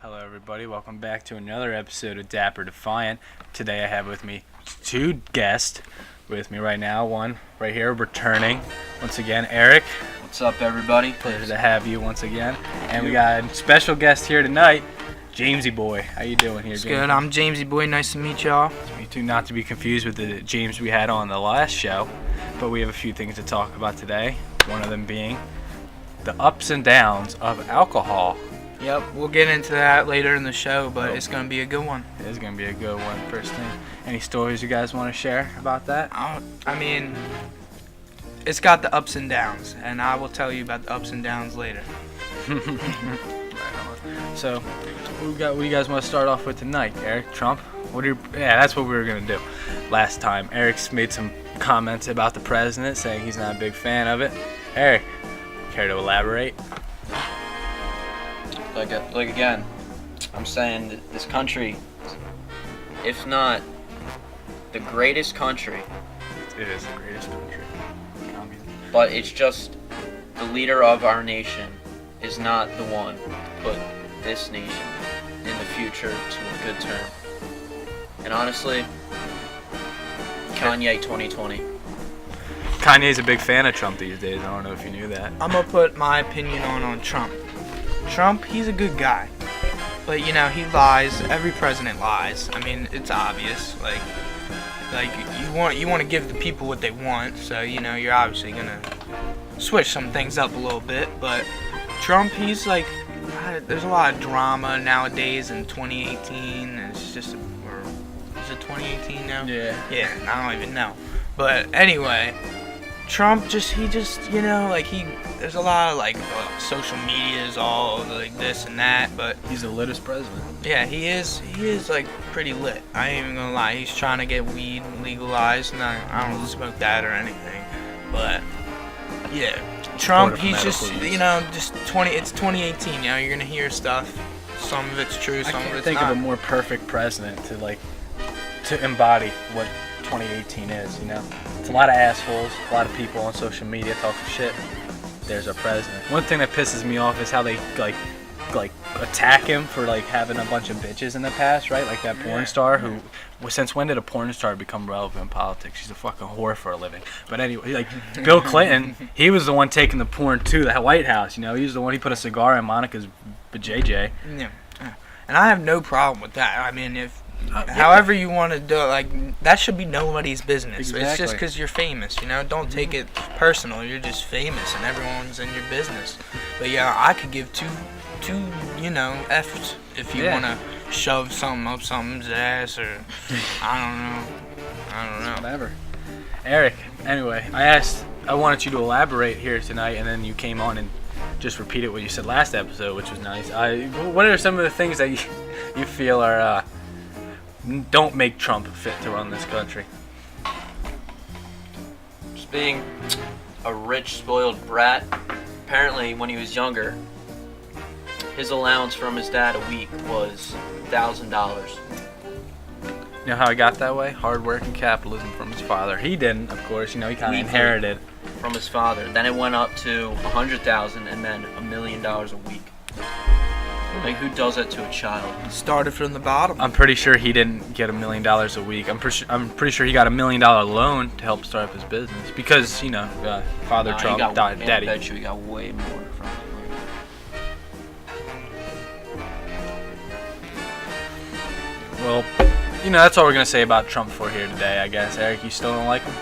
Hello everybody, welcome back to another episode of Dapper Defiant. Today I have with me two guests with me right now. One right here returning once again, Eric. What's up everybody? Pleasure to have you once again. And we got a special guest here tonight, Jamesyboy. How you doing here, It's James? good. I'm Jamesyboy. Nice to meet y'all. Me too, not to be confused with the James we had on the last show, but we have a few things to talk about today. One of them being the ups and downs of alcohol. Yep, we'll get into that later in the show, but it's going to be a good one. It is going to be a good one. First thing, any stories you guys want to share about that? I mean, it's got the ups and downs, and I will tell you about the ups and downs later. So, what do you guys want to start off with tonight? Eric, Trump? That's what we were going to do last time. Eric's made some comments about the president, saying he's not a big fan of it. Eric, care to elaborate? Like again, I'm saying that this country, if not the greatest country, It is the greatest country. but it's just the leader of our nation is not the one to put this nation in the future to a good term. And honestly, Kanye 2020. Kanye's a big fan of Trump these days. I don't know if you knew that. I'm going to put my opinion on Trump. Trump, he's a good guy. But, you know, he lies. Every president lies. I mean, it's obvious. Like you want to give the people what they want, so, you know, you're obviously going to switch some things up a little bit. But Trump, he's like, there's a lot of drama nowadays in 2018. And it's just, is it 2018 now? Yeah. Yeah, I don't even know. But anyway, Trump you know, like there's a lot of like social media is all like this and that, but He's the littest president. yeah, he is like pretty lit. I ain't even gonna lie, he's trying to get weed legalized, and I don't smoke that or anything, but yeah, Trump, Support of he's just, medical use. you know, it's 2018, you know, you're gonna hear stuff, some of it's true, I some of can't it's think not. of a more perfect president to embody what 2018 is, you know? It's a lot of assholes, a lot of people on social media talking shit. There's our president. One thing that pisses me off is how they like attack him for like having a bunch of bitches in the past, right? Like that porn star who, since when did a porn star become relevant in politics? She's a fucking whore for a living. But anyway, like Bill Clinton, he was the one taking the porn to the White House, you know? He was the one, he put a cigar in Monica's JJ. Yeah. And I have no problem with that. I mean, if however you want to do it, like, that should be nobody's business. It's Exactly. just because you're famous, you know? Don't take it personal. You're just famous and everyone's in your business. But yeah, I could give two you know, F's if you want to shove something up something's ass, or I don't know. Whatever. Eric, anyway, I wanted you to elaborate here tonight, and then you came on and just repeated what you said last episode, which was nice. What are some of the things that you feel are don't make Trump fit to run this country? Just being a rich, spoiled brat. Apparently, when he was younger, his allowance from his dad a week was $1,000. You know how he got that way? Hard work and capitalism from his father. He didn't, of course. You know, he kind of Weekly. inherited. From his father. Then it went up to $100,000 and then $1 million a week. Like, who does that to a child? Started from the bottom. I'm pretty sure he didn't get $1 million a week. I'm pretty sure he got $1 million loan to help start up his business because, you know, Father Nah, Trump, I Daddy. bet you he got way more from it. Well, you know, that's all we're gonna say about Trump for here today, I guess. Eric, you still don't like him?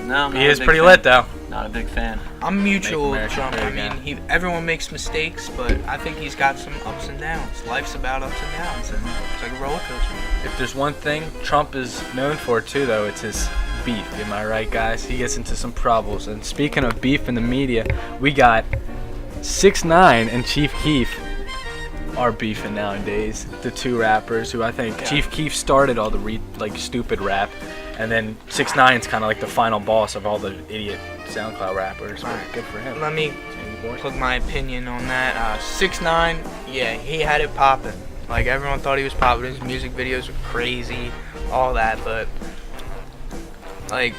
No, I'm He not a is big pretty fan. like though. Not a big fan. I'm mutual with America Trump. great I again. mean, everyone makes mistakes, but I think he's got some ups and downs. Life's about ups and downs, and it's like a roller coaster. If there's one thing Trump is known for too, though, it's his beef. Am I right, guys? He gets into some troubles. And speaking of beef in the media, we got 6ix9ine and Chief Keef are beefing nowadays. The two rappers who I think Chief Keef started all the stupid rap, and then 6ix9ine's kind of like the final boss of all the idiot SoundCloud rappers. But good for him. Let me put my opinion on that. 6ix9ine, yeah, he had it popping. Like, everyone thought he was popping. His music videos were crazy, all that, but like,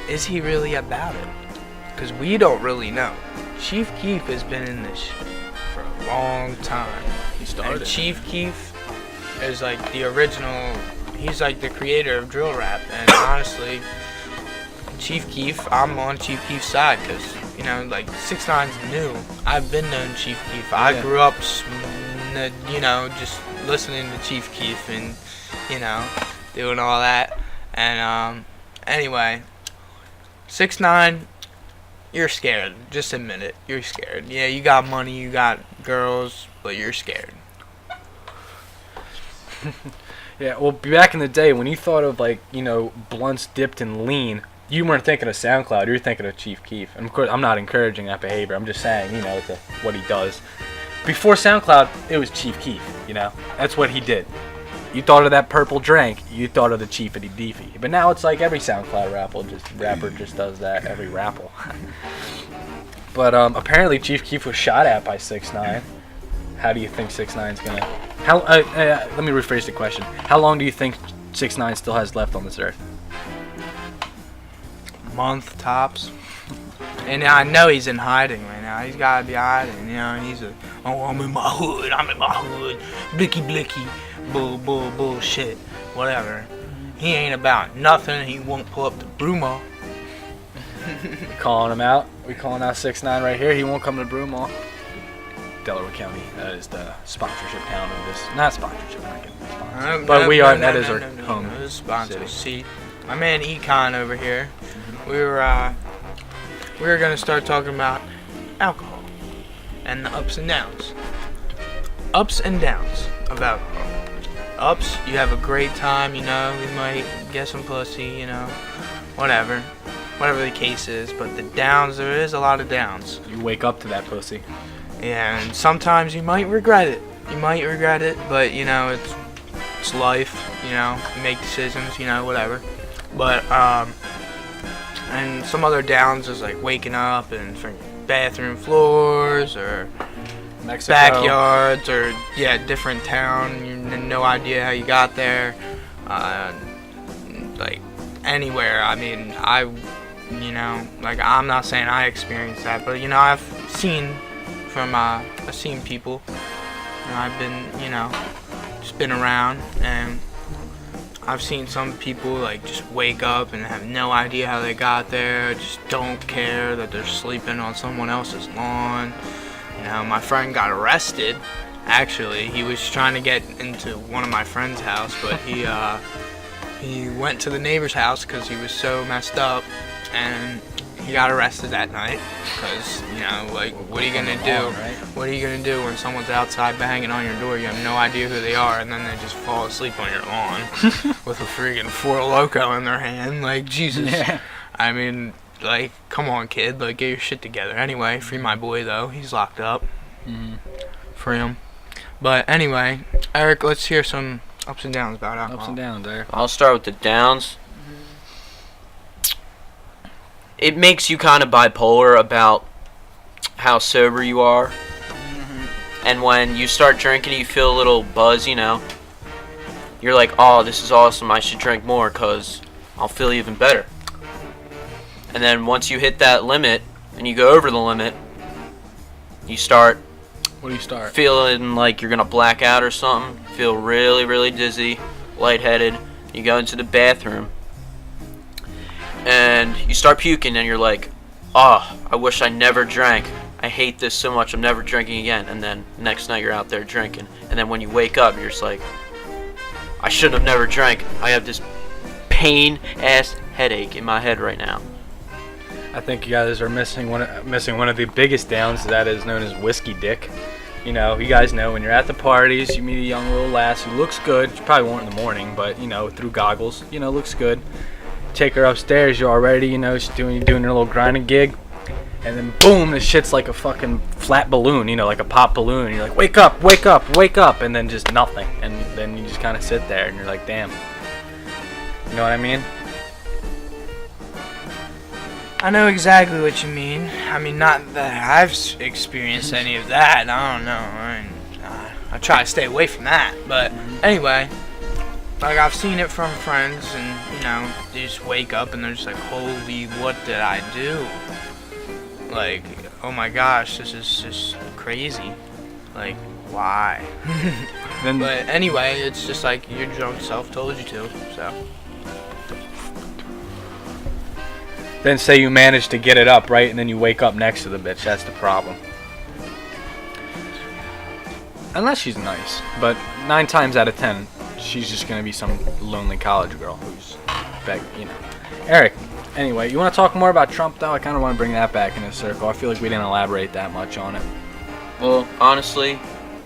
is he really about it? Because we don't really know. Chief Keef has been in this for a long time. He started. And Chief Keef is like the original. He's like the creator of drill rap. And honestly, Chief Keef, I'm on Chief Keef's side because, you know, like 6ix9ine's new. I've been known Chief Keef. I grew up, you know, just listening to Chief Keef and, you know, doing all that. And anyway, 6ix9ine, you're scared. Just admit it. You're scared. Yeah, you got money, you got girls, but you're scared. Yeah, well, back in the day, when you thought of, like, you know, blunts dipped in lean, you weren't thinking of SoundCloud, you were thinking of Chief Keef. And of course, I'm not encouraging that behavior. I'm just saying, you know, it's what he does. Before SoundCloud, it was Chief Keef, you know? That's what he did. You thought of that purple drink, you thought of the Chiefity Deefy. But now it's like every SoundCloud rapper just does that, every rapper. But apparently Chief Keef was shot at by 6ix9ine. How do you think 6ix9ine's gonna... let me rephrase the question. How long do you think 6ix9ine still has left on this earth? Month tops. And I know he's in hiding right now. He's gotta be hiding, you know. And he's like, oh, I'm in my hood, blicky blicky, bullshit, whatever. He ain't about nothing. He won't pull up the Broomall. Calling him out. We calling out 6ix9ine right here. He won't come to Broomall. Delaware County. That is the sponsorship town of this. Not sponsorship. We're not getting sponsored. But we are. That is our home. No, sponsor. See, my man Econ over here. We were gonna start talking about alcohol and the ups and downs. Ups and downs of alcohol. Ups, you have a great time, you know, you might get some pussy, you know, whatever the case is. But the downs, there is a lot of downs. You wake up to that pussy. Yeah, and sometimes you might regret it. But you know, it's life. You know, you make decisions. You know, whatever. But and some other downs is like waking up and bathroom floors or Mexico. backyards or different town. You have no idea how you got there. Like anywhere. I mean, I'm not saying I experienced that, but you know, I've seen people. You know, I've been, you know, just been around, and I've seen some people like just wake up and have no idea how they got there, just don't care that they're sleeping on someone else's lawn. You know, my friend got arrested. Actually, he was trying to get into one of my friend's house, but he went to the neighbor's house because he was so messed up, and he got arrested that night because, you know, like, what are you gonna do? What are you gonna do when someone's outside banging on your door? You have no idea who they are, and then they just fall asleep on your lawn with a freaking Four Loko in their hand. Like, Jesus. Yeah. I mean, like, come on, kid. Like, get your shit together. Anyway, free my boy, though. He's locked up. Mm-hmm. Free him. But anyway, Eric, let's hear some ups and downs about alcohol. Ups and downs, Eric. I'll start with the downs. It makes you kind of bipolar about how sober you are. Mm-hmm. And when you start drinking, you feel a little buzz, you know. You're like, oh, this is awesome. I should drink more because I'll feel even better. And then once you hit that limit and you go over the limit, you start... What do you start? Feeling like you're going to black out or something. Feel really, really dizzy, lightheaded. You go into the bathroom. And you start puking and you're like, oh, I wish I never drank. I hate this so much. I'm never drinking again. And then next night you're out there drinking. And then when you wake up, you're just like, I should have never drank. I have this pain-ass headache in my head right now. I think you guys are missing one of the biggest downs, that is known as whiskey dick. You know, you guys know when you're at the parties, you meet a young little lass who looks good. She probably won't in the morning, but, you know, through goggles, you know, looks good. Take her upstairs, you're already, you know, she's doing her little grinding gig, and then boom, the shit's like a fucking flat balloon, you know, like a pop balloon, and you're like, wake up, wake up, wake up, and then just nothing, and then you just kind of sit there, and you're like, damn. You know what I mean? I know exactly what you mean. I mean, not that I've experienced any of that. I don't know. I try to stay away from that, but anyway. Like, I've seen it from friends, and, you know, they just wake up and they're just like, holy, what did I do? Like, oh my gosh, this is just crazy. Like, why. Then But anyway, it's just like your drunk self told you to. So then say you manage to get it up, right? And then you wake up next to the bitch. That's the problem. Unless she's nice. But 9 times out of 10, she's just going to be some lonely college girl who's, Eric, anyway, you want to talk more about Trump, though? I kind of want to bring that back in a circle. I feel like we didn't elaborate that much on it. Well, honestly,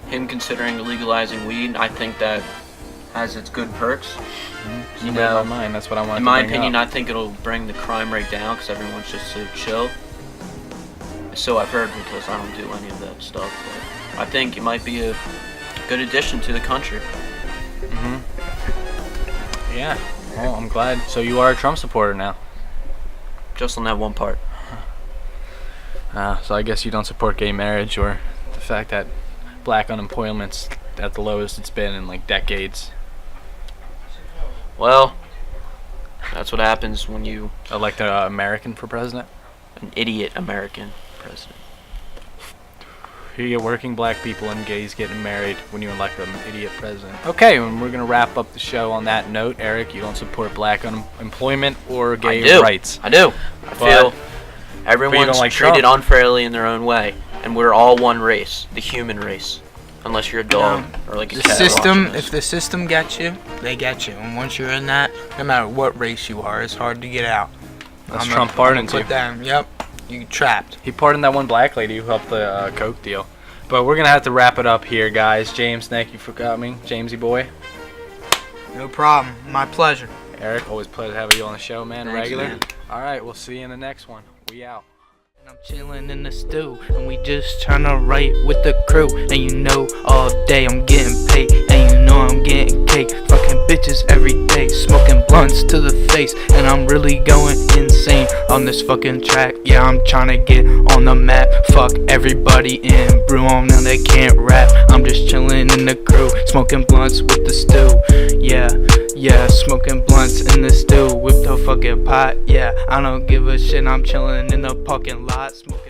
him considering legalizing weed, I think that has its good perks. You know, my mind. That's what I wanted in to my bring opinion, up. I think it'll bring the crime rate down because everyone's just so chill. So I've heard, because I don't do any of that stuff. But I think it might be a good addition to the country. Yeah. Well, I'm glad. So you are a Trump supporter now. Just on that one part. So I guess you don't support gay marriage or the fact that black unemployment's at the lowest it's been in like decades. Well, that's what happens when you Elect an American for president. an idiot American president. You get working black people and gays getting married when you elect an idiot president. Okay, and we're gonna wrap up the show on that note. Eric, you don't support black unemployment or gay rights. I do. I feel everyone's like treated Trump. unfairly in their own way, and we're all one race, the human race. Unless you're a dog or like a the cat. system, if the system gets you, they get you. And once you're in that, no matter what race you are, it's hard to get out. That's Trump pardoned you. Yep, you trapped. He pardoned that one black lady who helped the Coke deal. But we're gonna have to wrap it up here, guys. James, thank you for coming. Jamesyboy. No problem. My pleasure. Eric, always pleasure having you on the show, man. Thanks, Regular. man. All right, we'll see you in the next one. We out. I'm chilling in the stew, and we just tryna write with the crew. And you know, all day I'm getting paid, and you know I'm getting cake. Fucking bitches every day, smoking blunts to the face, and I'm really going insane on this fucking track. Yeah, I'm tryna get on the map. Fuck everybody in brew on, now they can't rap. I'm just chilling in the crew, smoking blunts with the stew. Yeah, smoking blunts in the stew with the fucking pot. Yeah, I don't give a shit, I'm chilling in the parking lot, smoking